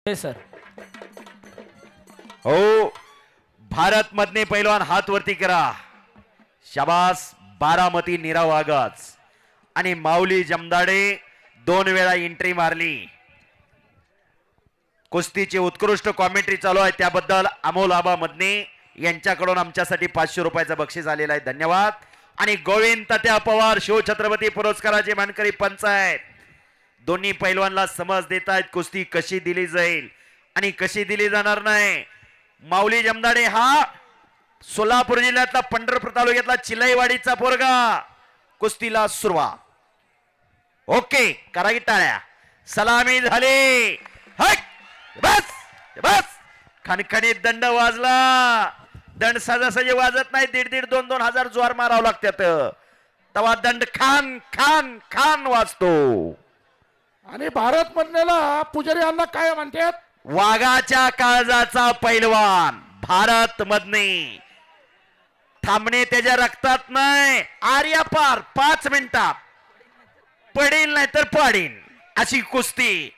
Sir हो भारत मधने पैलवान हात वरती करा. शाबास. बारामती नीरव आगाच आणि माऊली जमदाडे 2 वेळा एंट्री मारली. कुस्तीची उत्कृष्ट कॉमेंट्री चालू आहे त्याबद्दल अमोल आबा मदने यांच्याकडून आमच्यासाठी 500 रुपयाचं बक्षीस आलेलं आहे. धन्यवाद. आणि गोविंद तात्या पवार शिवछत्रपती पुरस्काराचे मानकरी पंच आहेत. दोन्ही पैलवानला समज देत आहेत कुस्ती कशी दिली जाईल आणि कशी दिली जाणार नाही. माऊली जमदाडे हा सोलापूर जिल्ह्यातला पंढरपूर तालुक्यातला चिलईवाडीचा पोरगा. कुस्तीला सुरुवात. ओके करा की टाळ्या. सलामी झाली. बस बस. खणखणीत दंड वाजला. दंड सहजासहजी वाजत नाही. 1,500-2,000 हजार ज्वार मारावं लागतात तेव्हा दंड खान खान खान वाजतो. आणि भारत मधला पुजारी यांना काय म्हणतात? वाघाच्या काळजाचा पैलवान भारत मधने. थांबणे त्याच्या रक्तात नाही. आर्या पार 5 मिनिटात पडेल नाही तर पाडीन अशी कुस्ती.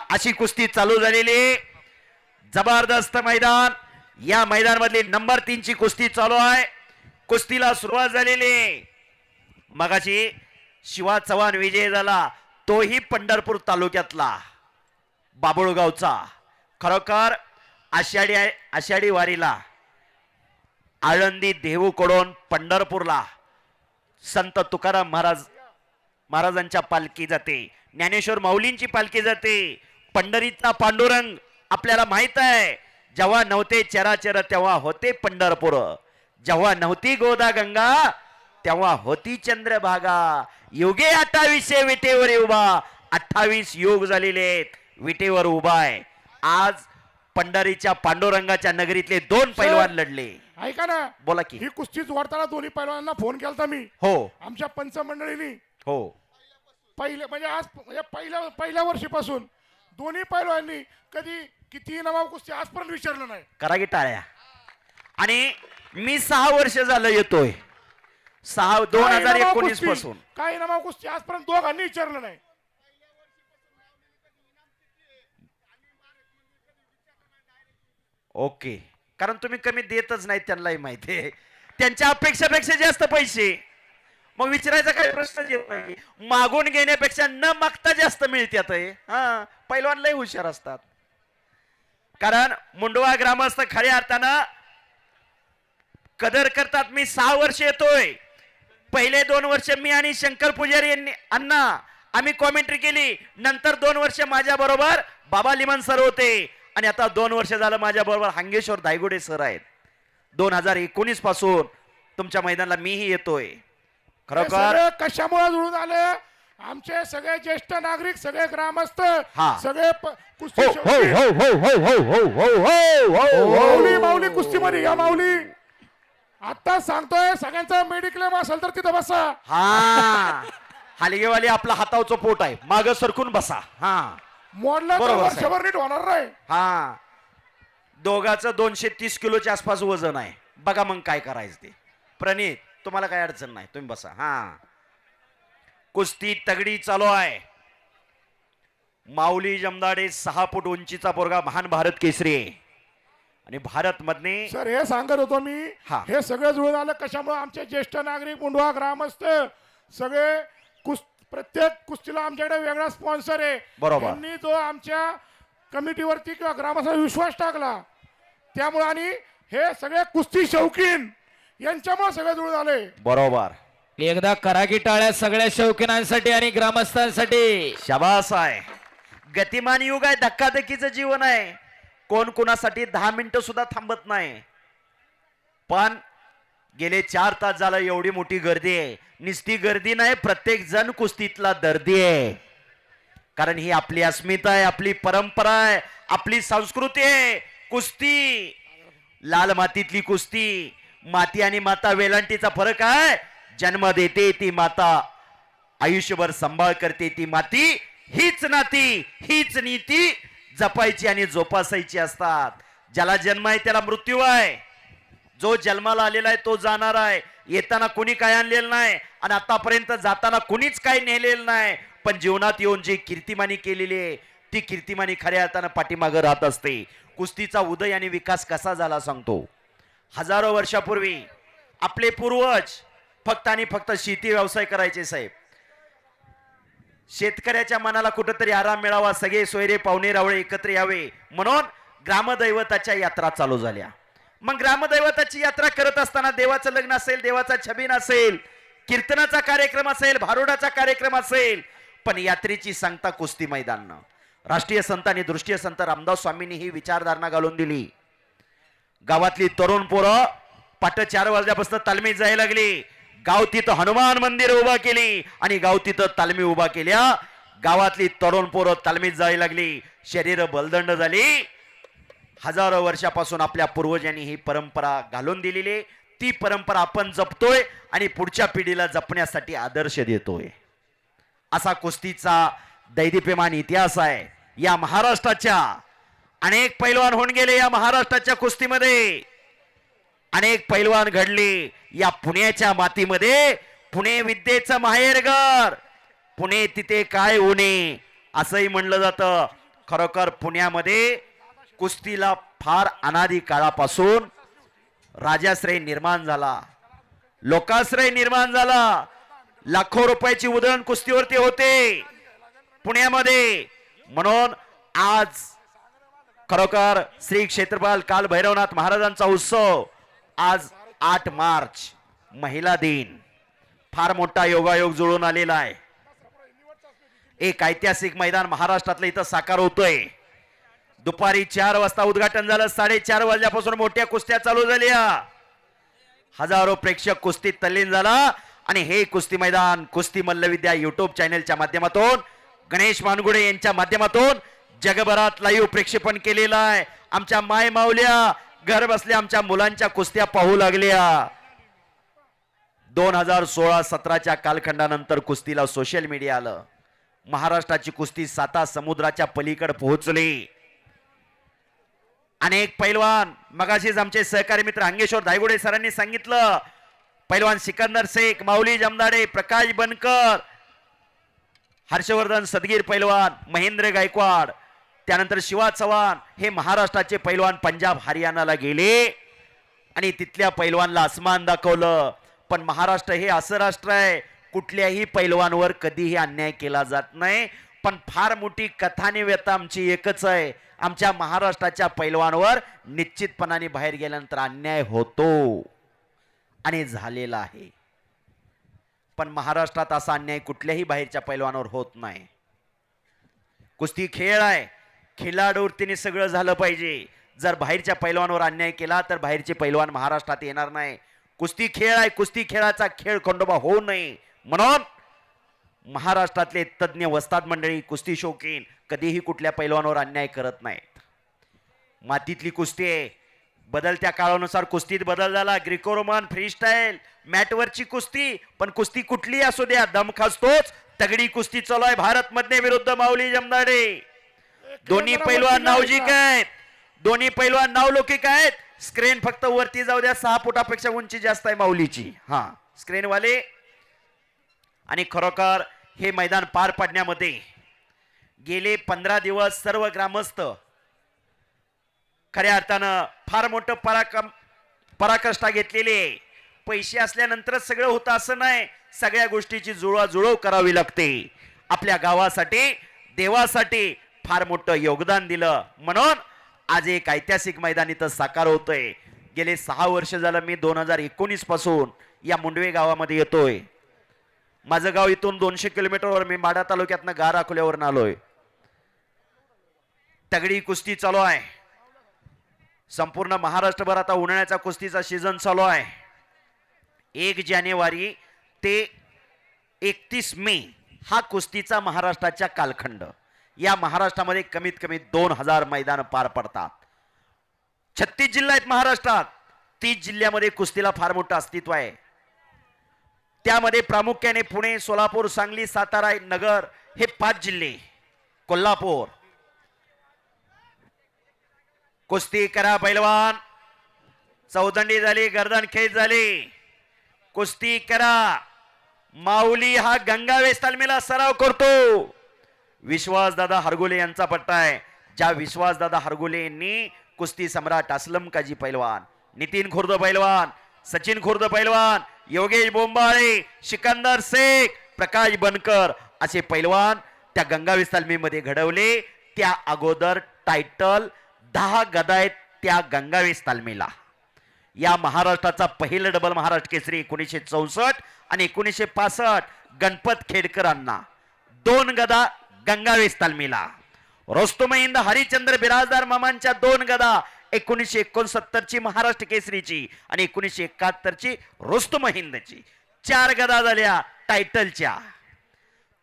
अशी कुस्ती चालू झालेली. जबरदस्त मैदान. या मैदान मधली नंबर 3 ची कुस्ती चालू आहे. कुस्तीला सुरुवात झालेली. मगाशी शिवा चव्हाण विजय झाला. तोही पंढरपूर तालुक्यातला बाबुळगावचा. खरोखर आषाढी वारीला आळंदी देहूकडून पंढरपूरला संत तुकाराम महाराजांच्या पालखी जाते. ज्ञानेश्वर माऊलींची पालखी जाते. पंढरीचा पांडुरंग आपल्याला माहित आहे. जेव्हा नव्हते चराचर तेव्हा होते पंढरपूर. जेव्हा नव्हती गोदा गंगा तेव्हा होती चंद्रभागा. युगे 28 विटेवर उभा. 28 युग झालेले आहेत. विटेवर उभा आहे. आज पंढरीच्या पांडुरंगाच्या नगरीतले 2 पैलवान लढले. ऐका ना. बोला की. ही कुस्ती जोडताना दोन्ही पैलवानांना फोन केलता मी. हो आमच्या पंच मंडळींनी. हो म्हणजे आज पहिल्या वर्षीपासून दोन्ही पैलवानांनी कधी किती नवा कुस्ती आजपर्यंत विचारलं नाही. करा की टाळ्या. आणि मी 6 वर्ष झालं येतोय. 2019 पासून काही नवा कुस्ती आजपर्यंत दोघांनी विचारलं नाही. ओके. कारण तुम्ही कमी देतच नाही त्यांनाही माहिती आहे. त्यांच्या अपेक्षापेक्षा जास्त पैसे. मग विचारायचा काही प्रश्नच येत नाही. मागून घेण्यापेक्षा न मागता जास्त मिळतात. हा पैलवान लय हुशार असतात. कारण मुंडवा ग्रामस्थ खऱ्या अर्थानं कदर करतात. मी 6 वर्ष येतोय. पहिले 2 वर्ष मी आणि शंकर पुजारी यांनी अण्णा आम्ही कॉमेंट्री केली. नंतर 2 वर्ष माझ्या बरोबर बाबा लिमन सर होते. आणि आता 2 वर्ष झालं माझ्या बरोबर हांगेश्वर दायगुडे सर आहेत. 2019 पासून तुमच्या मैदानाला मीही येतोय. खरोखर कशामुळे जुळून आले? आमचे सगळे ज्येष्ठ नागरिक, सगळे ग्रामस्थ, सगळे कुस्ती माऊली कुस्तीमध्ये या. माऊली आता सांगतोय सगळ्यांचा मेडिक्लेम असेल तर तिथं बसा. हा हलगेवाली आपला हातावचं पोट आहे. माग सरकून बसा. हा मोडला तर वर्षभर नीट होणार नाही. हा दोघाचं 230 किलोच्या आसपास वजन आहे. बघा मग काय करायचं ते. प्रणित तुम्हाला काय अडचण नाही. तुम्ही बसा. हा कुस्ती तगडी चालू आहे. माऊली जमदाडे 6 फूट उंचीचा पोरगा महान भारत केसरी आहे. आणि भारत मधने सर हे सांगत होतो मी. हे सगळं जुळून आलं कशामुळे? आमचे ज्येष्ठ नागरिक, मुंडवा ग्रामस्थ सगळे प्रत्येक कुस्तीला आमच्याकडे वेगळा स्पॉन्सर आहे. बरोबर. त्यांनी जो आमच्या कमिटीवरती किंवा ग्रामस्थांवर विश्वास टाकला त्यामुळे आणि हे सगळे कुस्ती शौकीन यांच्यामुळे सगळे जुळून आले. बरोबर. एकदा करा की टाळ्या सगळ्या शौकीनांसाठी आणि ग्रामस्थांसाठी. शाबास आहे. गतिमान युग आहे. धक्काधक्कीचं जीवन आहे. कोण कोणासाठी 10 मिनिटं सुद्धा थांबत नाही. पण गेले 4 तास झालं एवढी मोठी गर्दी आहे. निस्ती गर्दी नाही, प्रत्येक जण कुस्तीतला दर्दी आहे. कारण ही आपली अस्मिता आहे, आपली परंपरा आहे, आपली संस्कृती आहे. कुस्ती लाल मातीतली कुस्ती. माती आणि माता वेलांटीचा फरक आहे. जन्म देते ती माता, आयुष्यभर सांभाळ करते ती माती. हीच नाती, हीच नीती जपायची आणि जोपासायची असतात. ज्याला जन्म आहे त्याला मृत्यू आहे. जो जन्माला आलेला आहे तो जाणार आहे. येताना कोणी काय आणलेलं नाही आणि आतापर्यंत जाताना कोणीच काय नेलेलं नाही. पण जीवनात येऊन जी कीर्तिमानी केलेली आहे ती कीर्तिमानी खऱ्या अर्थानं पाठीमागं राहत असते. कुस्तीचा उदय आणि विकास कसा झाला सांगतो. हजारो वर्षापूर्वी आपले पूर्वज फक्त आणि फक्त शेती व्यवसाय करायचे साहेब. शेतकऱ्याच्या मनाला कुठंतरी आराम मिळावा, सगळे सोयरे पाहुणे रावळे एकत्र यावे म्हणून ग्रामदैवताच्या यात्रा चालू झाल्या. मग ग्रामदैवताची यात्रा करत असताना देवाचं लग्न असेल, देवाचा छबिन असेल, कीर्तनाचा कार्यक्रम असेल, भारुडाचा कार्यक्रम असेल, पण यात्रेची सांगता कुस्ती मैदान. राष्ट्रीय संत आणि दृष्टीय संत रामदास स्वामींनी ही विचारधारणा घालून दिली. गावातली तरुण पोरं पाट 4 वाजल्यापासून तालमीत जायला लागली. गाव तिथं हनुमान मंदिर उभा केली आणि गाव तिथं तालमी उभा केल्या. गावातली तरुण पोरं तालमीत जायला लागली. शरीर बलदंड झाली. हजारो वर्षापासून आपल्या पूर्वजांनी ही परंपरा घालून दिलेली, ती परंपरा आपण जपतोय आणि पुढच्या पिढीला जपण्यासाठी आदर्श देतोय. असा कुस्तीचा दैदिप्यमान इतिहास आहे. या महाराष्ट्राच्या अनेक पैलवान होऊन गेले. या महाराष्ट्राच्या कुस्तीमध्ये अनेक पैलवान घडले. या पुण्याच्या मातीमध्ये पुणे विद्येचं माहेरघर, पुणे तिथे काय उणे असंही म्हणलं जातं. खरोखर पुण्यामध्ये कुस्तीला फार अनादी काळापासून राजाश्रय निर्माण झाला, लोकाश्रय निर्माण झाला. लाखो रुपयाची उधळण कुस्तीवरती होते पुण्यामध्ये. म्हणून आज खरोखर श्री क्षेत्रपाल काल भैरवनाथ महाराजांचा उत्सव, आज 8 मार्च महिला दिन, फार मोठा योगायोग जुळून आलेला आहे. एक ऐतिहासिक मैदान महाराष्ट्रातलं इथं साकार होतोय. दुपारी 4 वाजता उद्घाटन झालं. 4:30 वाजल्यापासून मोठ्या कुस्त्या चालू झाल्या. हजारो प्रेक्षक कुस्तीत तल्लीन झाला आणि हे कुस्ती मैदान कुस्ती मल्लविद्या युट्यूब चॅनलच्या माध्यमातून, गणेश मानगुडे यांच्या माध्यमातून जगभरात लाईव्ह प्रक्षेपण केलेलं आहे. आमच्या माय माऊल्या घर बसल्या आमच्या मुलांच्या कुस्त्या पाहू लागल्या. 2016-17च्या कालखंडानंतर कुस्तीला सोशल मीडिया आलं. महाराष्ट्राची कुस्ती 7 समुद्राच्या पलीकडे पोहोचली. अनेक पैलवान, मगाशीच आमचे सहकारी मित्र हंगेश्वर धायगुडे सरांनी सांगितलं, पैलवान सिकंदर शेख, माऊली जमदाडे, प्रकाश बनकर, हर्षवर्धन सदगीर पैलवान, महेंद्र गायकवाड, त्यानंतर शिवा चव्हाण, हे महाराष्ट्राचे पैलवान पंजाब हरियाणाला गेले आणि तिथल्या पैलवानला आसमान दाखवलं. पण महाराष्ट्र हे असं राष्ट्र आहे, कुठल्याही पैलवानवर कधीही अन्याय केला जात नाही. पण फार मोठी कथानी व्यथा आमची एकच आहे, आमच्या महाराष्ट्राच्या पैलवानवर निश्चितपणाने बाहेर गेल्यानंतर अन्याय होतो आणि झालेला आहे. पण महाराष्ट्रात असा अन्याय कुठल्याही बाहेरच्या पैलवानावर होत नाही. कुस्ती खेळ आहे, खेळाडूवरतीने सगळं झालं पाहिजे. जर बाहेरच्या पैलवानावर अन्याय केला तर बाहेरचे पैलवान महाराष्ट्रात येणार नाही. कुस्ती खेळ आहे, कुस्ती खेळाचा खेळ खंडोबा होऊ नये म्हणून महाराष्ट्रातले तज्ञ वस्ताद मंडळी, कुस्ती शौकीन कधीही कुठल्या पैलवानावर अन्याय करत नाहीत. मातीतली कुस्ती आहे, बदलत्या काळानुसार कुस्तीत बदल झाला. ग्रीको रोमन, फ्रीस्टाईल, मॅटवरची कुस्ती, पण कुस्ती कुठली असू द्या दम खासतोच. तगडी कुस्ती चालू आहे भारत मधने विरुद्ध माऊली जमदाडे. दोन्ही पैलवान नावजिक आहेत, दोन्ही पैलवान नावलौकिक आहेत. स्क्रीन फक्त वरती जाऊ द्या, 6 फुटापेक्षा उंची जास्त आहे माऊलीची. हा स्क्रीन वाले. आणि खरोखर हे मैदान पार पाडण्यामध्ये गेले 15 दिवस सर्व ग्रामस्थ खऱ्या अर्थानं फार मोठं पराकाष्ठा घेतलेली आहे. पैसे असल्यानंतरच सगळं होतं असं नाही, सगळ्या गोष्टीची जुळवाजुळव करावी लागते. आपल्या गावासाठी, देवासाठी फार मोठं योगदान दिलं म्हणून आज एक ऐतिहासिक मैदान इथं साकार होतोय. गेले 6 वर्ष झालं मी 2019 पासून या मुंडवे गावामध्ये येतोय. माझं गाव इथून 200 किलोमीटरवर, मी माढा तालुक्यातनं गार अकोल्यावरून आलोय. तगडी कुस्ती चालू आहे संपूर्ण महाराष्ट्रभर. आता उन्हाळ्याचा कुस्तीचा सीझन चालू आहे. 1 जानेवारी ते 31 मे हा कुस्तीचा महाराष्ट्राचा कालखंड. या महाराष्ट्रामध्ये कमीत कमी 2000 मैदान पार पडतात. 36 जिल्हा आहेत महाराष्ट्रात. 30 जिल्ह्यामध्ये कुस्तीला फार मोठं अस्तित्व आहे. त्यामध्ये प्रामुख्याने पुणे, सोलापूर, सांगली, सातारा, नगर हे 5 जिल्हे, कोल्हापूर. कुस्ती करा पैलवान. चौदंडी झाली, गर्दन खेच झाली, कुस्ती करा. माऊली हा गंगावेश तालमीला सराव करतो. विश्वासदादा हरगुले यांचा पट्टा आहे. ज्या विश्वासदादा हरगुले यांनी कुस्ती सम्राट असलम काजी पैलवान, नितीन खुर्द पैलवान, सचिन खुर्द पैलवान, योगेश बोंबाळे, सिकंदर शेख, प्रकाश बनकर असे पैलवान त्या गंगावीस तालमीमध्ये घडवले. त्या अगोदर टायटल 10 गदा आहेत त्या गंगावीस तालमीला. या महाराष्ट्राचा पहिला डबल महाराष्ट्र केसरी 1964 आणि 1965 गणपत खेडकरांना 2 गदा गंगावेस तालमीला. रोस्तम हिंद हरिचंद्र बिराजदार मामांच्या 2 गदा 1969 ची महाराष्ट्र केसरीची आणि 1971 ची रोस्तम हिंदची 4 गदा झाल्या टायटलच्या.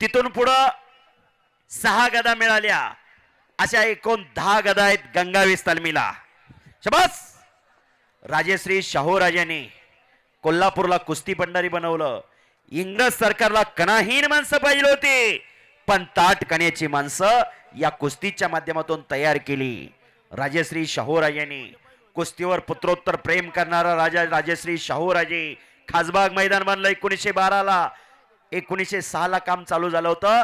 तिथून पुढं 6 गदा मिळाल्या. अशा एकूण 10 गदा आहेत गंगावेस तालमीला. शबास. राजश्री शाहूराजांनी कोल्हापूरला कुस्ती भंडारी बनवलं. इंग्रज सरकारला कणाहीन माणसं पाहिजे होती, पण ताट कण्याची माणसं या कुस्तीच्या माध्यमातून तयार केली. राजश्री शाहूराजांनी कुस्तीवर पुत्रोत्तर प्रेम करणारा राजा राजश्री शाहूराजे खासबाग मैदान बांधलं 1912 ला. 1906 ला काम चालू झालं होतं,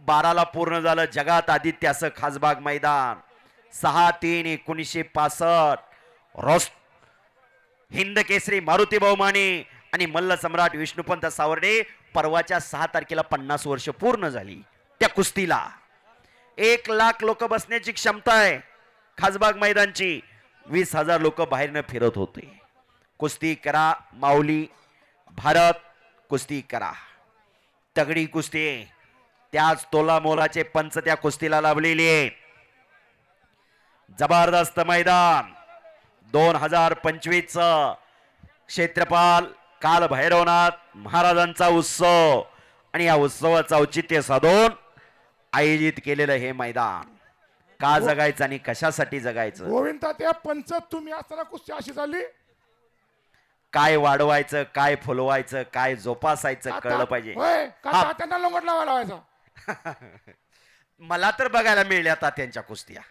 12 ला पूर्ण झालं. जगात आदित्य असं खासबाग मैदान. 6/3/1965 रोस्ट हिंद केसरी मारुती बहुमाने आणि मल्ल सम्राट विष्णुपंत सावर्डे परवाच्या 6 तारखेला 50 वर्ष पूर्ण झाली त्या कुस्तीला. 1 लाख लोक बसण्याची क्षमता आहे खासबाग मैदानची. 20,000 लोक बाहेरनं फिरत होते. कुस्ती करा माऊली, भारत कुस्ती करा. तगडी कुस्ती. त्याच तोला मोलाचे पंच त्या कुस्तीला लाभलेले आहेत. जबरदस्त मैदान. 2025 क्षेत्रपाल काल भैरवनाथ महाराजांचा उत्सव आणि या उत्सवाचं औचित्य साधून आयोजित केलेलं हे मैदान. का जगायचं आणि कशासाठी जगायचं? गोविंद त्या पंच तुम्ही असताना कुस्ती अशी झाली. काय वाढवायचं, काय फुलवायचं, काय जोपासायचं कळलं पाहिजे. त्यांना लोंगट लावायला लावायचा. मला तर बघायला मिळल्या तात्यांच्या कुस्त्या.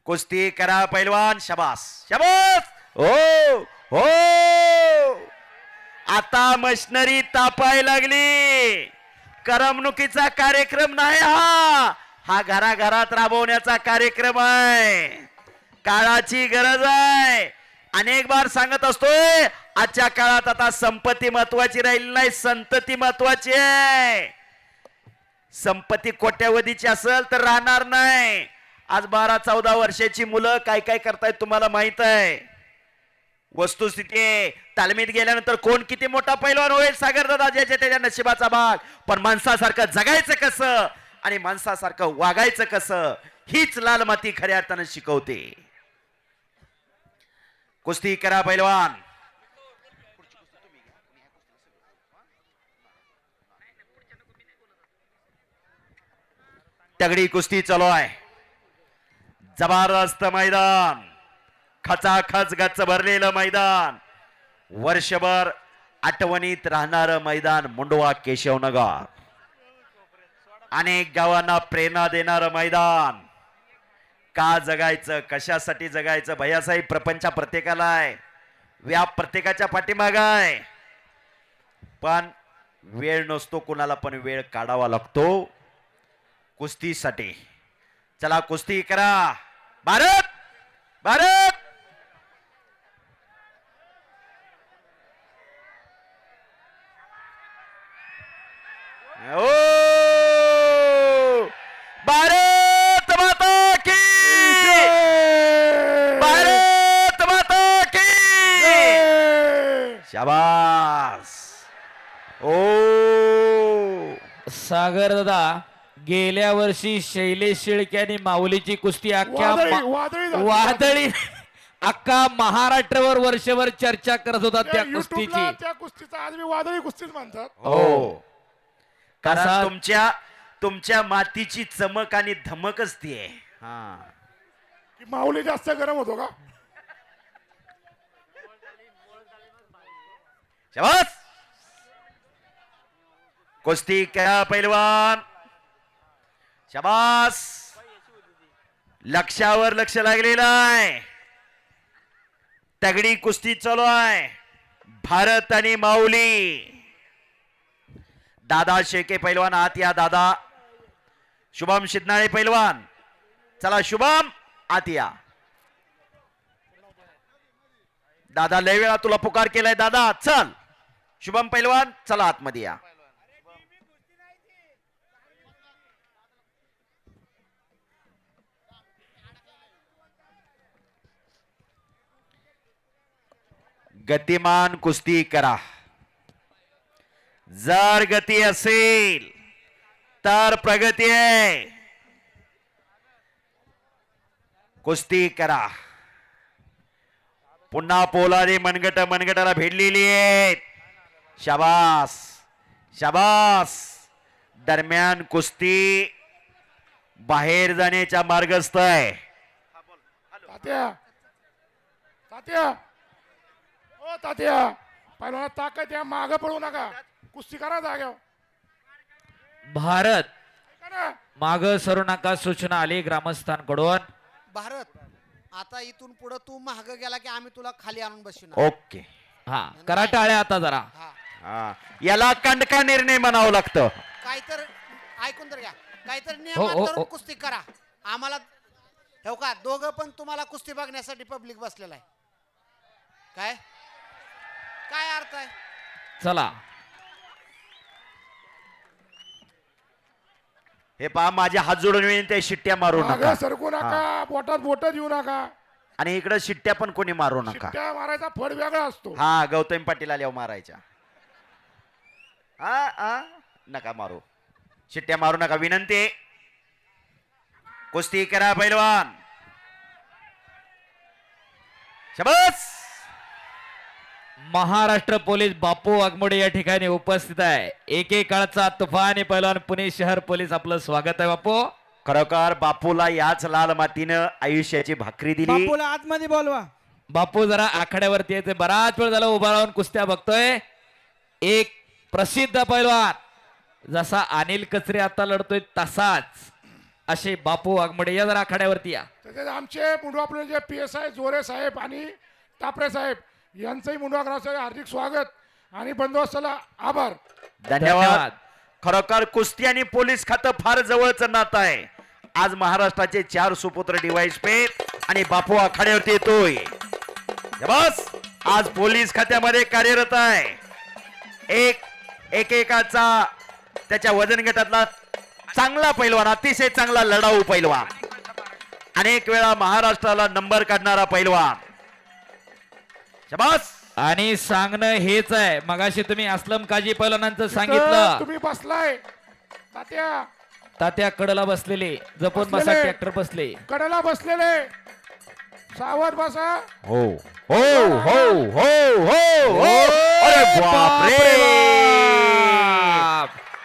कुस्ती करा पैलवान. शबास शबास. हो हो. आता मशिनरी तापाय लागली. करमणुकीचा कार्यक्रम नाही हा. हा घराघरात राबवण्याचा कार्यक्रम आहे. काळाची गरज आहे. अनेक बार सांगत असतोय, आजच्या काळात आता संपत्ती महत्वाची राहिली नाही, संतती महत्वाची आहे. संपत्ती कोट्यावधीची असेल तर राहणार नाही. आज 12-14 वर्षाची मुलं काय काय करतायत तुम्हाला माहित आहे. वस्तुस्थिती तालमीत गेल्यानंतर कोण किती मोठा पैलवान होईल सागर दादा ज्याच्या त्याच्या नशिबाचा भाग. पण माणसासारखं जगायचं कसं आणि माणसासारखं वागायचं कसं हीच लाल माती खऱ्या अर्थानं शिकवते. कुस्ती करा पैलवान. तगडी कुस्ती चालू आहे. जबरदस्त मैदान. खचाखच गच्च भरलेलं मैदान. वर्षभर आठवणीत राहणारं मैदान मुंडवा केशवनगर. अनेक गावांना प्रेरणा देणारं मैदान. का जगायचं, कशासाठी जगायचं भैयासाहेब प्रपंच प्रत्येकाला आहे. व्याप प्रत्येकाच्या पाठीमाग आहे. पण वेळ नसतो कुणाला, पण वेळ काढावा लागतो कुस्तीसाठी. चला कुस्ती करा. भारत भारत. ओ भारत माता की. भारत माता की. शाबास. ओ सागर दादा, गेल्या वर्षी शैलेश शेळके आणि माऊलीची कुस्ती वादळी अख्खा महाराष्ट्रावर वर्षभर चर्चा करत होता त्या कुस्तीची. त्या कुस्तीचा आज मी वादळी कुस्तीच म्हणतात. हो, कारण तुमच्या मातीची चमक आणि धमकच ती आहे. हा, माऊली जास्त गरम होतो का? शाबास. कुस्ती करा पैलवान. शाबास. लक्षावर लक्ष लागलेलं आहे. तगडी कुस्ती चालू आहे. भारत आणि माऊली. दादा शेके पैलवान आत या. दादा शुभम शिदनाळे पैलवान, चला शुभम आत या. दादा लय वेळा तुला पुकार केलाय दादा, चल. शुभम पैलवान चला आतमध्ये या. गतिमान कुस्ती करा. जर गती असेल तर प्रगती आहे. कुस्ती करा. पुन्हा पोलादी मनगटाला भिडलेली आहेत. शाबास शाबास. दरम्यान कुस्ती बाहेर जाण्याच्या मार्गस्थ आहे. तात्या तात्या ओ तात्या, पहिला ताकद या, माग पडू नका, कुस्ती करा जाग्यावर. भारत ऐका ना, माग सरू नका सूचना आली ग्रामस्थांकडून. भारत आता इथून पुढे तू महाग गेला की आम्ही तुला खाली आणून बसवणार. ओके. हा करा टाळ्या आता जरा. हा हा, याला कंडका निर्णय म्हणावं लागतं. काहीतर ऐकून तर घ्या, काहीतरी हो, नियमात हो, धरून हो. कुस्ती करा. आम्हाला हो का, दोघं पण तुम्हाला कुस्ती बघण्यासाठी पब्लिक बसलेला आहे. काय काय अर्थ आहे? चला हे पहा, माझे हात जोडून विनंती आहे, शिट्ट्या मारू मागं नका. सरकू नका, बोटात बोट देऊ नका. आणि इकडे शिट्ट्या पण कोणी मारू नका. शिट्ट्या मारायचा फड वेगळा असतो. हा, गौतम पाटील आल्यावर मारायच्या. हा नका मारू, शिट्ट्या मारू नका, विनंती आहे. कुस्ती करा पैलवान. शाबास. महाराष्ट्र पोलीस बापू वाघमोडे या ठिकाणी उपस्थित आहे. एकेकाळचा तुफानी पैलवान पुणे शहर पोलीस आपलं स्वागत आहे. बापू खरोखर बापूला याच लाल मातीनं आयुष्याची भाकरी दिली. बापूला आतमध्ये बोलवा. बापू जरा आखाड्यावरती यायचे, बराच वेळ झाला उभा राहून कुस्त्या बघतोय. एक प्रसिद्ध पैलवान जसा अनिल कचरे आता लढतोय तसाच असे बापू वाघमोडे या जरा आखाड्यावरती या. तसेच आमचे मुंडवा जे PSI जोरे साहेब आणि टापरे साहेब यांचंही मुंडवा ग्रामसभेत हार्दिक स्वागत आणि बंदोबस्ताला आभार. धन्यवाद. खरोखर कुस्ती आणि पोलीस खातं फार जवळचं नातं आहे. आज महाराष्ट्राचे 4 सुपुत्र डिवाइस पेट आणि बापू आखाड्यावरती येतोय. बस आज पोलीस खात्यामध्ये कार्यरत आहे. एकेकाचा त्याच्या वजन गटातला चांगला पैलवान, अतिशय चांगला लढाऊ पैलवान, अनेक वेळा महाराष्ट्राला नंबर काढणारा पैलवान. शाबास. आणि सांगणं हेच आहे, मगाशी तुम्ही असलम काजी पैलवानांचं सांगितलं. तुम्ही बसलाय तात्या, तात्या कडला बसलेले, जपून बसा, बसलेले. ट्रॅक्टर बसले. कडेला बसलेले, सावध बसा. हो हो हो हो हो हो. अरे बापरे,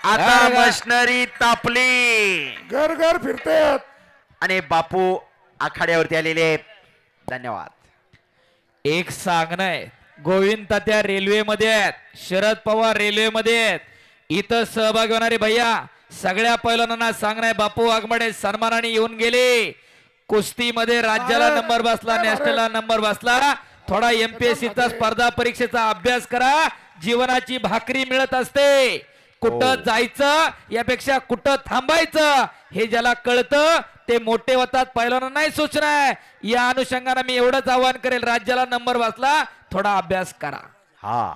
आता अरे वा. मशिनरी तापली घर घर फिरतेत. आणि बापू आखाड्यावरती आलेले आहेत. धन्यवाद. एक सांगणं आहे, गोविंद तात्या रेल्वेमध्ये आहेत, शरद पवार रेल्वेमध्ये आहेत. इथं सहभागी होणारे भैया सगळ्या पैलवानांना सांगणं आहे, बापू वाघमोडे सन्मानाने येऊन गेले. कुस्तीमध्ये राज्याला नंबर बसला, नॅशनलला नंबर बसला. थोडा MPSCचा स्पर्धा परीक्षेचा अभ्यास करा, जीवनाची भाकरी मिळत असते. कुठं जायचं यापेक्षा कुठं थांबायचं हे ज्याला कळतं ते मोठे होतात. पैलवानांनाही सूचना आहे. या अनुषंगाने मी एवढंच आवाहन करेल, राज्याला नंबर बसला, थोडा अभ्यास करा. हा,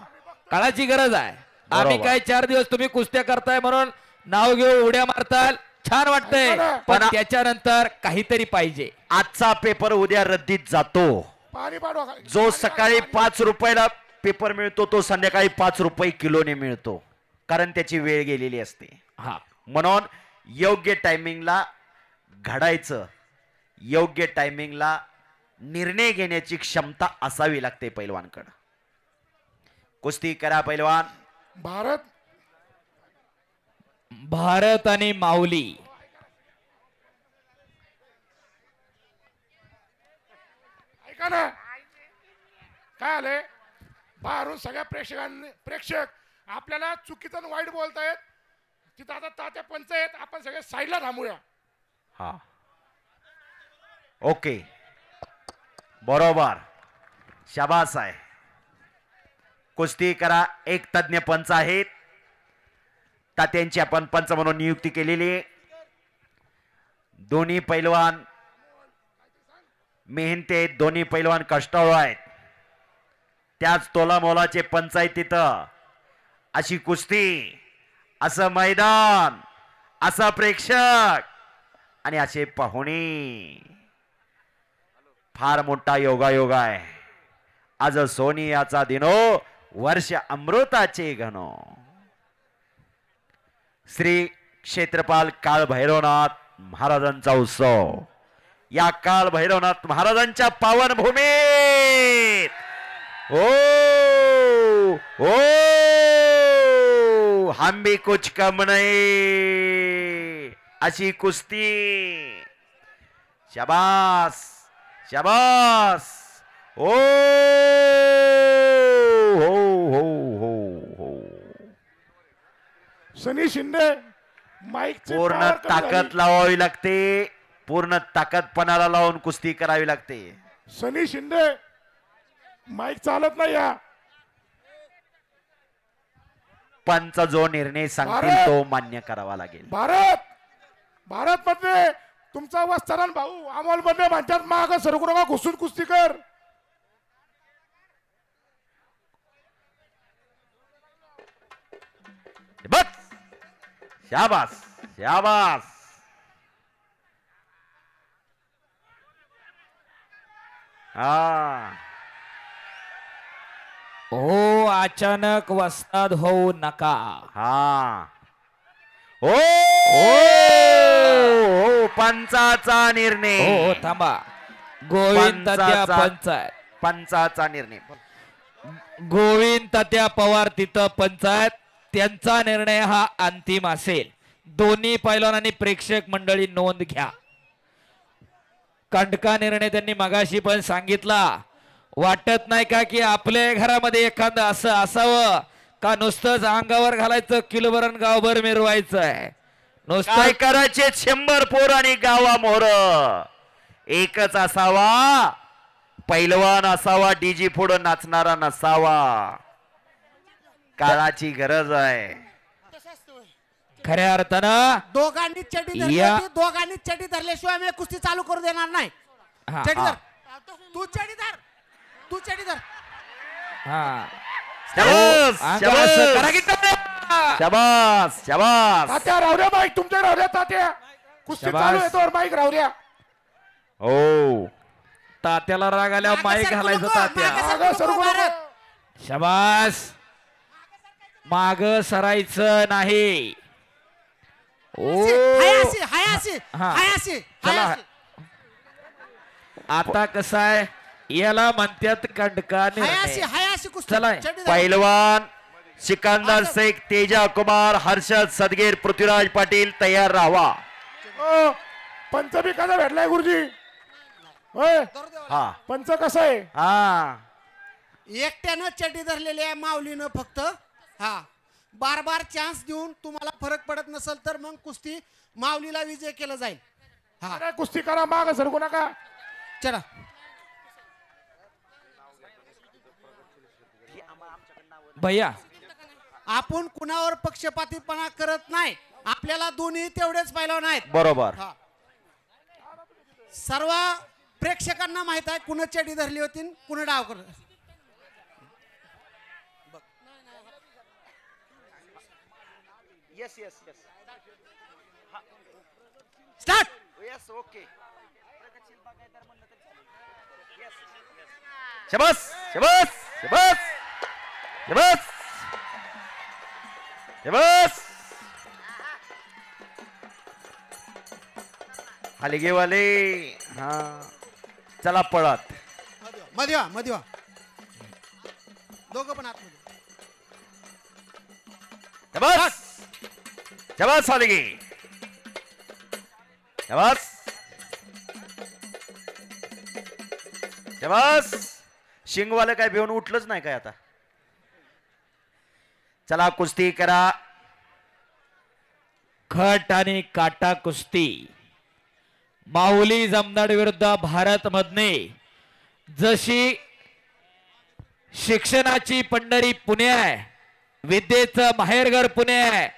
काळाची गरज आहे. आम्ही बरोबर. काय 4 दिवस तुम्ही कुस्त्या करताय म्हणून नाव घेऊ उड्या मारताल, छान वाटतंय, पण त्याच्यानंतर काहीतरी पाहिजे. आजचा पेपर उद्या रद्दीत जातो. पाणी पाडवा. जो सकाळी 5 रुपयाला पेपर मिळतो तो संध्याकाळी 5 रुपये किलोने मिळतो, कारण त्याची वेळ गेलेली असते. हा, म्हणून योग्य टायमिंगला घडायचं, योग्य टायमिंगला निर्णय घेण्याची क्षमता असावी लागते पैलवानकडे. कुस्ती करा पैलवान. भारत आणि माऊली. ऐका ना, काय आले बाहेरून सगळ्या प्रेक्षक आपल्याला चुकीचं आणि वाईट बोलतायत. तिथं आता तात्या पंच आहेत, आपण सगळे साईडला थांबूया. हा, ओके, बरोबर, शाबास आहे. कुस्ती करा. एक तज्ञ पंच आहेत, तात्यांची आपण पंच म्हणून नियुक्ती केलेली आहे. दोन्ही पैलवान मेहनती आहेत, दोन्ही पैलवान कष्टाळू आहेत. त्याच तोलामोलाचे पंचायत तिथं. अशी कुस्ती, असं मैदान, असा प्रेक्षक आणि असे पाहुणे. फार मोठा योगायोग आहे. आज सोनियाचा दिनो, वर्ष अमृताचे घनो. श्री क्षेत्रपाल काळ भैरवनाथ महाराजांचा उत्सव. या काळ भैरवनाथ महाराजांच्या पावन भूमीत ओ ओ हम भी कुछ कम नहीं अशी कुस्ती. शाबास शाबास. ओ हो हो हो हो. सनी शिंदे माईकची पूर्ण power कमी ताकद झाली. लावावी लागते. पूर्ण ताकद पणाला लावून कुस्ती करावी लागते. सनी शिंदे माईक चालत नाही या. पंच जो निर्णय सांगतील भारत! तो मान्य करावा लागेल. भारत मध्ये तुमचा वस्तारण भाऊ अमोल मध्ये म्हणतात माग सरकू नका, घुसून कुस्ती कर. बस शाबास शाबास. हा हो अचानक वस्ताद होऊ नका. हा. ओ ओ पंचाचा निर्णय. हो थांबा. गोविंद तात्या पंचाचा- पंचायत. पंचाचा निर्णय. गोविंद तात्या पवार तिथं पंचायत. त्यांचा निर्णय हा अंतिम असेल. दोन्ही पैलवानांनी प्रेक्षक मंडळी नोंद घ्या. कंडका निर्णय त्यांनी मगाशी पण सांगितला. वाटत नाही का की आपल्या घरामध्ये एखादं असं असावं का नुसतंच अंगावर घालायचं, किलोभरण गावभर मिरवायचं आहे. नुसतं काय करायचे 100 पोर आणि गावा मोर. एकच असावा, पैलवान असावा, डीजी पुढं नाचणारा नसावा. काळाची गरज आहे. खऱ्या अर्थानं दोघांनी चटी धरली या- होती, दोघांनी चटी धरल्याशिवाय मी कुस्ती चालू करू देणार नाही. हा, चटी हा. धर. तू चटी धर. तू चटी धर. हा. शाबास, अंगावर असं करा की शाबास, टाळ्या. शाबास शाबास. तात्या राहू द्या माईक, तुमच्या राहू द्या तात्या. कुस्ती शाबास. चालू येतो माईक राहू द्या. हो तात्याला राग आल्यावर मागं माईक सरकू घालायचं नको, तात्या. मागं सरकू मागं नको, सरकू भारत. नको. शाबास. माग सरायचं नाही. ओ हायासी हायासी हा. हायासी चला. हायासी. आता कसं आहे, याला म्हणतात कंडका हायासी निर्णय. हायासी कुस्ती. चला. चटी धर. पैलवान सिकंदर शेख, तेजा कुमार, हर्षद सदगीर, पृथ्वीराज पाटील तयार राहावा. ओ, पंच बी कसा भेटलाय गुरुजी? होय धरू दे. हा पंच कसं आहे? हा. एकट्यानं चटी धरलेली आहे माऊलीनं फक्त. हा बार बार चान्स देऊन तुम्हाला फरक पडत नसेल तर मग कुस्ती माऊलीला विजय केलं जाईल. हा अरे कुस्ती करा, माग सरकू नका. चला. भैया आपण कुणावर पक्षपातीपणा करत नाही. आपल्याला दोन्ही तेवढेच पैलवान आहेत. बरोबर. हा. सर्व प्रेक्षकांना माहित आहे कुणा चटी धरली होती, कुणा डाव कर. Yes yes yes start. Yes okay. शबास शबास शबास शबास शबास. हलगेवाले. हा चला पळत. मध्ये व्हा, मध्ये व्हा. दोघं पण आतमध्ये. शबास शबास हलगे. शबास शबास. शिंगवालं काय भिवून उठलंच नाही काय आता. चला कुस्ती करा. खट आणि काटा कुस्ती. माऊली जमदाड विरुद्ध भारत मधने जशी शिक्षणाची पंढरी पुणे आहे, विद्येचं माहेरघर पुणे आहे,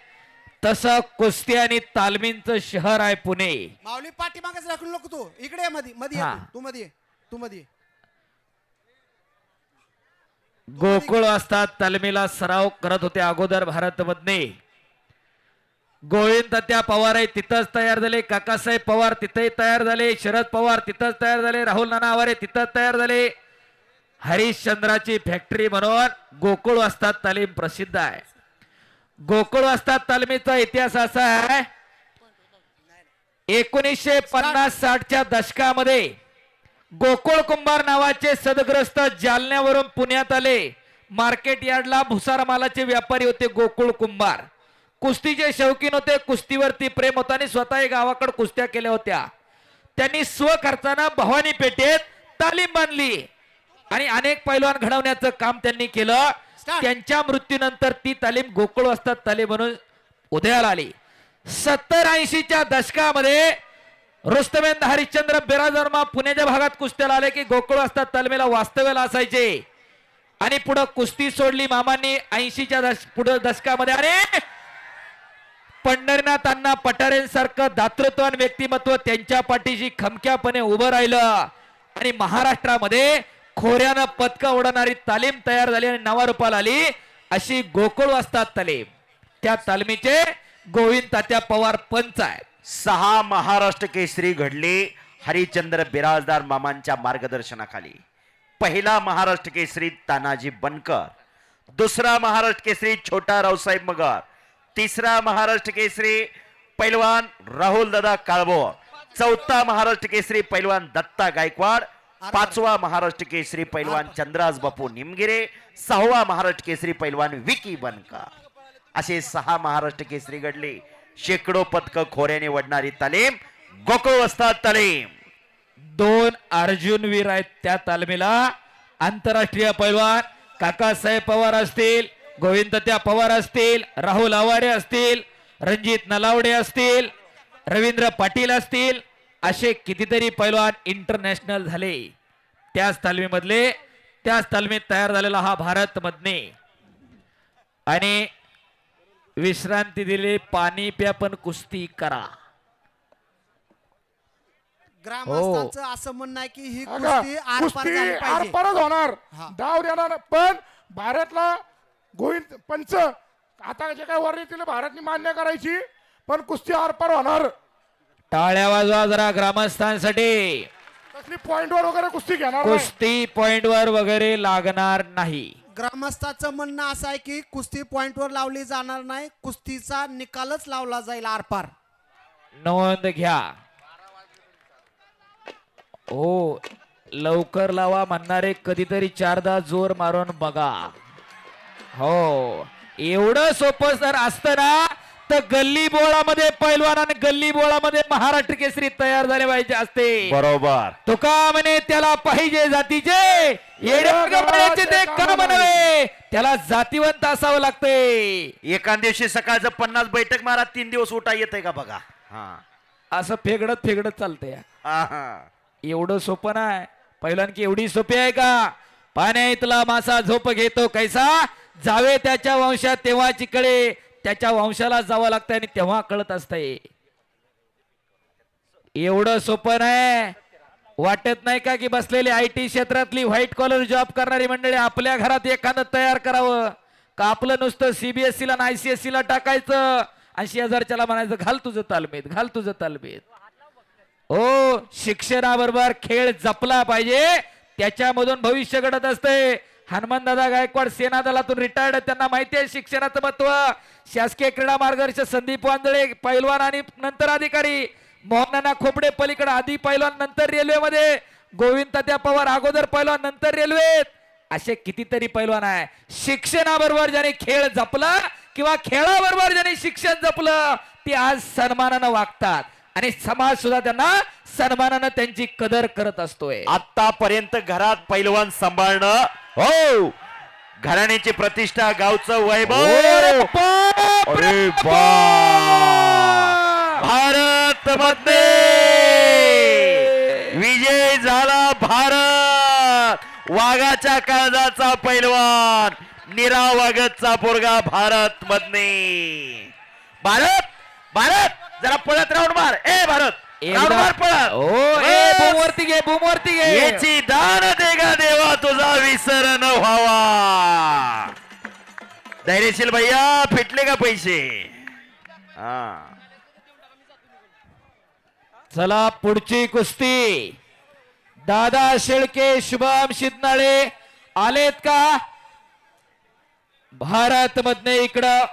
तसं कुस्ती आणि तालमींचं शहर आहे पुणे. माऊली पाठीमागच राखून नको तू, इकडे ये, मध्ये मध्ये ये हा. तू मध्ये ये, तू मध्ये ये. गोकुळ असतात तालमीला सराव करत होते अगोदर भारत मधने. गोविंद तात्या पवार आहे तिथंच तयार झाले, काकासाहेब पवार तिथेही तयार झाले, शरद पवार तिथंच तयार झाले, राहुल नाना आवारे तिथंच तयार झाले. हरिश्चंद्राची फॅक्टरी म्हणून गोकुळ असतात तालीम प्रसिद्ध आहे. गोकुळ असतात तालमीचा इतिहास असा आहे, 1950-60च्या दशकामध्ये गोकुळ कुंभार नावाचे सदग्रस्त जालन्यावरून पुण्यात आले. मार्केट यार्डला भुसार मालाचे व्यापारी होते गोकुळ कुंभार. कुस्तीचे शौकीन होते, कुस्तीवरती प्रेम होता आणि स्वतः गावाकडे कुस्त्या केल्या होत्या. त्यांनी स्वखर्चानं भवानी पेठेत तालीम बांधली आणि अनेक पैलवान घडवण्याचं काम त्यांनी केलं. त्यांच्या मृत्यूनंतर ती तालीम गोकुळ असतात तालीम म्हणून उदयाला आली. 70-80च्या दशकामध्ये रुस्तमेंद हरिश्चंद्र बिराजवर्मा पुण्याच्या भागात कुस्त्याला आले की गोकुळ असतात तालमीला वास्तव्याला असायचे आणि पुढे कुस्ती सोडली मामांनी 80च्या पुढे दशकामध्ये. अरे पंढरीनाथ अण्णा पठारेंसारखं दातृत्वान व्यक्तिमत्व त्यांच्या पाठीशी खमक्यापणे उभं राहिलं आणि महाराष्ट्रामध्ये खोऱ्यानं पदक उडवणारी तालीम तयार झाली आणि नावारूपाला आली अशी गोकुळ असतात तालीम. त्या तालमीचे गोविंद तात्या पवार पंच आहेत. 6 महाराष्ट्र केसरी घडले हरिचंद्र बिराजदार मामांच्या मार्गदर्शनाखाली. पहिला महाराष्ट्र केसरी तानाजी बनकर, दुसरा महाराष्ट्र केसरी छोटा रावसाहेब मगर, तिसरा महाराष्ट्र केसरी पैलवान राहुल दादा काळभोर, चौथा महाराष्ट्र केसरी पैलवान दत्ता गायकवाड, पाचवा महाराष्ट्र केसरी पैलवान चंद्राज बापू निमगिरे, 6वा महाराष्ट्र केसरी पैलवान विकी बनकर. असे 6 महाराष्ट्र केसरी घडले. शेकडो पदक खोऱ्याने वडणारी तालीम गोकुळ असतात तालीम. 2 अर्जुन वीर आहेत त्या तालमीला. आंतरराष्ट्रीय पैलवान काकासाहेब पवार असतील, गोविंद तात्या पवार असतील, राहुल आवारे असतील, रणजित नलावडे असतील, रवींद्र पाटील असतील, असे कितीतरी पैलवान इंटरनॅशनल झाले त्याच तालमीमधले. त्याच तालमीत तयार झालेला हा भारत मधने. आणि विश्रांती दिली, पाणी प्या पण कुस्ती करा. ग्रामस्थांचं असं म्हणणं आहे की ही अगं, कुस्ती आरपार कुस्ती झाली पाहिजे. आरपारच होणार, हा. डाव देणार. पण भारतला गोविंद पंच आता जे काय वर येतील भारतने मान्य करायची, पण कुस्ती आरपार होणार. टाळ्या वाजवा जरा ग्रामस्थांसाठी. कसली पॉइंट वर वगैरे कुस्ती घेणार नाही. कुस्ती पॉइंट वर वगैरे लागणार नाही. ग्रामस्थाचं म्हणणं असं आहे की कुस्ती पॉइंट वर लावली जाणार नाही, कुस्तीचा निकालच लावला जाईल आरपार. नोंद घ्या. हो, लवकर लावा म्हणणारे कधीतरी 4दा जोर मारून बघा. हो, एवढं सोपं जर असतं ना तर गल्ली बोळामध्ये पैलवान आणि गल्ली बोळामध्ये महाराष्ट्र केसरी तयार झाले पाहिजे असते. बरोबर. तुका म्हणे त्याला पाहिजे जातीचे, येड्यागबाळ्याचे ते काम नव्हे, त्याला जातीवंत असावं लागतंय. एका दिवशी सकाळचं 50 बैठक मारा, 3 दिवस उठा येतंय का बघा. हा असं फेगडत फेगडत चालतंय. हा. एवढं सोपं नाही. पहिल्यांदा एवढी सोपी आहे का? पाण्यातला मासा झोप घेतो कैसा, जावे त्याच्या वंशात तेव्हा चिकडे, त्याच्या वंशाला जावं लागतंय आणि तेव्हा कळत असतंय. एवढं सोपं नाही. वाटत नाही का की बसलेली IT क्षेत्रातली व्हाईट कॉलर जॉब करणारी मंडळी आपल्या घरात एखादं तयार करावं का आपलं नुसतं CBSE ला आणि ICSE ला टाकायचं आणि शेजारच्याला म्हणायचं घाल तुझं तालमीत, घाल तुझं तालमीत. हो, शिक्षणाबरोबर खेळ जपला पाहिजे, त्याच्यामधून भविष्य घडत असते. हनुमानदादा गायकवाड सेना दलातून रिटायर्ड, त्यांना माहिती आहे शिक्षणाचं महत्व. शासकीय क्रीडा मार्गदर्शक संदीप वांजळे पैलवान आणि नंतर अधिकारी, मोहननाना खोपडे पलीकडे आधी पैलवान नंतर रेल्वेमध्ये, गोविंद तात्या पवार अगोदर पैलवान नंतर रेल्वेत. असे कितीतरी पैलवान आहे. शिक्षणाबरोबर ज्याने खेळ जपला किंवा खेळाबरोबर ज्याने शिक्षण जपलं ते आज सन्मानानं वागतात आणि समाज सुद्धा त्यांना सन्मानानं त्यांची कदर करत असतोय. आतापर्यंत घरात पैलवान सांभाळणं, हो, घराण्याची प्रतिष्ठा, गावचं वैभव. अरे भारत मध्ये विजय झाला. भारत वाघाच्या काळजाचा पैलवान, निरा वागतचा पोरगा भारत मधने. भारत भारत जरा पळत राऊंड मार ए भारत राऊंड मार पळत ओ ए बूम वरती घे, बूम वरती घे. याची दान देगा देवा तुझा विसर न व्हावा. धैर्यशील भैया फिटले का पैसे. हा चला पुढची कुस्ती. दादा शेळके शुभम शिदनाळे आलेत का? भारत मधने इकडं